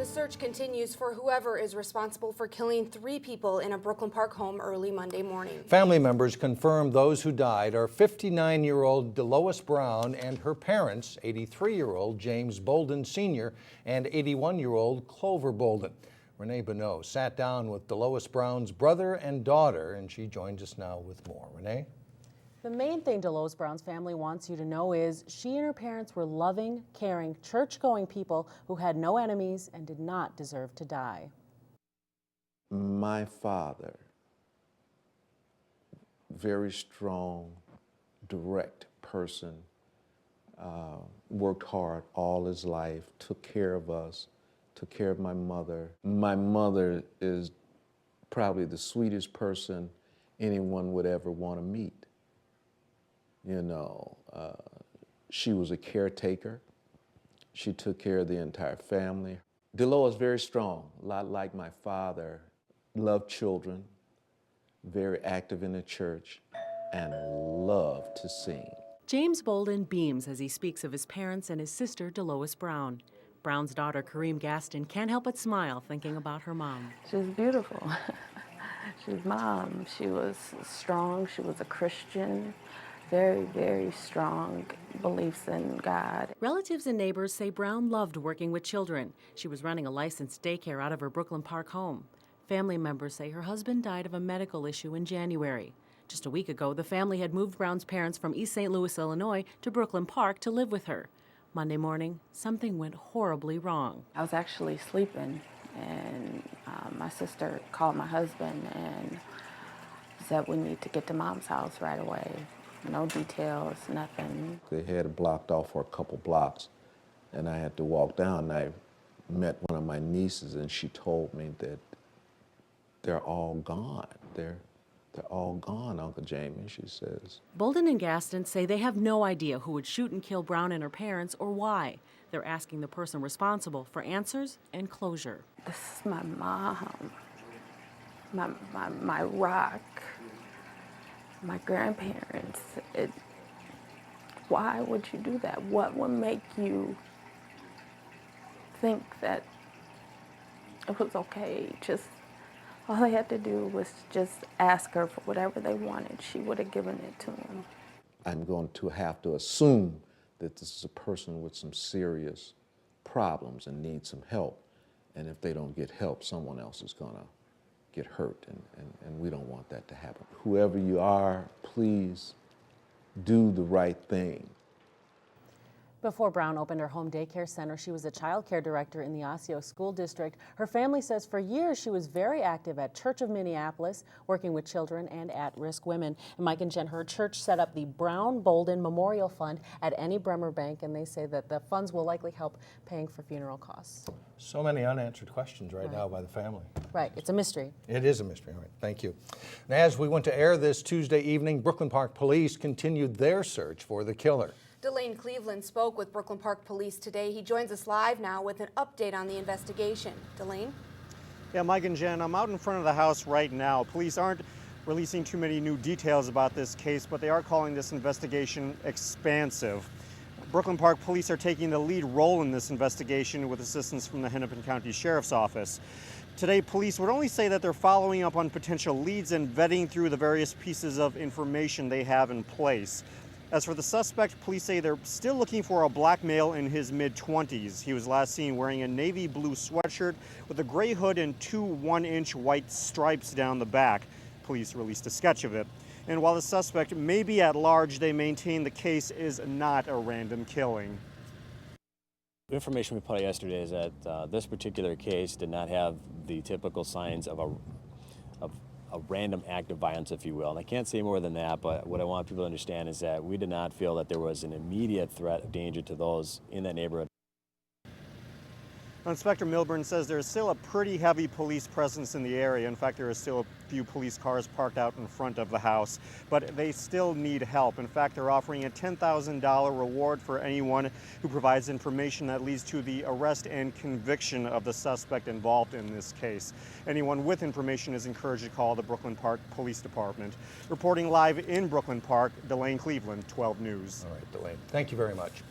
The search continues for whoever is responsible for killing 3 people in a Brooklyn Park home early Monday morning. Family members confirmed those who died are 59-year-old DeLois Brown and her parents, 83-year-old James Bolden Sr. and 81-year-old Clover Bolden. Renee Bonneau sat down with DeLois Brown's brother and daughter, and she joins us now with more. Renee? The main thing DeLois Brown's family wants you to know is she and her parents were loving, caring, church-going people who had no enemies and did not deserve to die. My father, very strong, direct person, worked hard all his life, took care of us, took care of my mother. My mother is probably the sweetest person anyone would ever want to meet. You know, she was a caretaker. She took care of the entire family. DeLois is very strong, a lot like my father, loved children, very active in the church, and loved to sing. James Bolden beams as he speaks of his parents and his sister, DeLois Brown. Brown's daughter, Karim Gaston, can't help but smile thinking about her mom. She's beautiful. She's mom. She was strong. She was a Christian. Very, very strong beliefs in God. Relatives and neighbors say Brown loved working with children. She was running a licensed daycare out of her Brooklyn Park home. Family members say her husband died of a medical issue in January. Just a week ago, the family had moved Brown's parents from East St. Louis, Illinois to Brooklyn Park to live with her. Monday morning, something went horribly wrong. I was actually sleeping, and my sister called my husband and said, "We need to get to Mom's house right away." No details, nothing. They had it blocked off for a couple blocks, and I had to walk down, and I met one of my nieces, and she told me that they're all gone. They're all gone, Uncle Jamie, she says. Bolden and Gaston say they have no idea who would shoot and kill Brown and her parents or why. They're asking the person responsible for answers and closure. This is my mom, my rock. My grandparents. Why would you do that? What would make you think that it was okay? Just all they had to do was just ask her for whatever they wanted. She would have given it to them. I'm going to have to assume that this is a person with some serious problems and needs some help. And if they don't get help, someone else is going to get hurt, and we don't want that to happen. Whoever you are, please do the right thing. Before Brown opened her home daycare center, she was a child care director in the Osseo School District. Her family says for years she was very active at Church of Minneapolis, working with children and at-risk women. And Mike and Jen, her church set up the Brown-Bolden Memorial Fund at Annie Bremer Bank, and they say that the funds will likely help paying for funeral costs. So many unanswered questions right now by the family. Right, it's a mystery. It is a mystery. All right, thank you. And as we went to air this Tuesday evening, Brooklyn Park Police continued their search for the killer. Delane Cleveland spoke with Brooklyn Park Police today. He joins us live now with an update on the investigation. Delane? Yeah, Mike and Jen, I'm out in front of the house right now. Police aren't releasing too many new details about this case, but they are calling this investigation expansive. Brooklyn Park Police are taking the lead role in this investigation with assistance from the Hennepin County Sheriff's Office. Today, police would only say that they're following up on potential leads and vetting through the various pieces of information they have in place. As for the suspect, police say they're still looking for a black male in his mid-20s. He was last seen wearing a navy blue sweatshirt with a gray hood and 2 one-inch white stripes down the back. Police released a sketch of it. And while the suspect may be at large, they maintain the case is not a random killing. The information we put out yesterday is that this particular case did not have the typical signs of a random act of violence, if you will. And I can't say more than that, but what I want people to understand is that we did not feel that there was an immediate threat of danger to those in that neighborhood. Inspector Milburn says there is still a pretty heavy police presence in the area. In fact, there are still a few police cars parked out in front of the house, but they still need help. In fact, they're offering a $10,000 reward for anyone who provides information that leads to the arrest and conviction of the suspect involved in this case. Anyone with information is encouraged to call the Brooklyn Park Police Department. Reporting live in Brooklyn Park, Delane Cleveland, 12 News. All right, Delane, thank you very much.